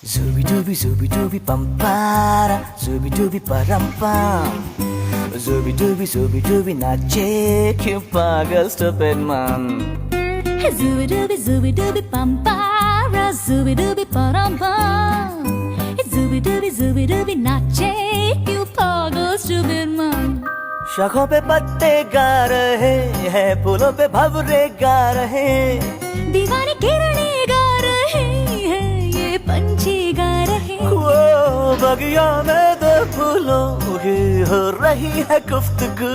Zubi dubi pampara, zubi dubi parampam. Zubi dubi nache क्यों पागल stupid man. Zubi dubi pampara, zubi dubi parampam. Zubi dubi nache क्यों पागल stupid man. शाखों पे पत्ते गा रहे हैं, फूलों पे भंवरे गा रहे, दीवाने किरणें गा रहे हैं, ये पंछी गा रहे हैं। वो बगिया में दो फूलों की हो रही है गुफ्तगू।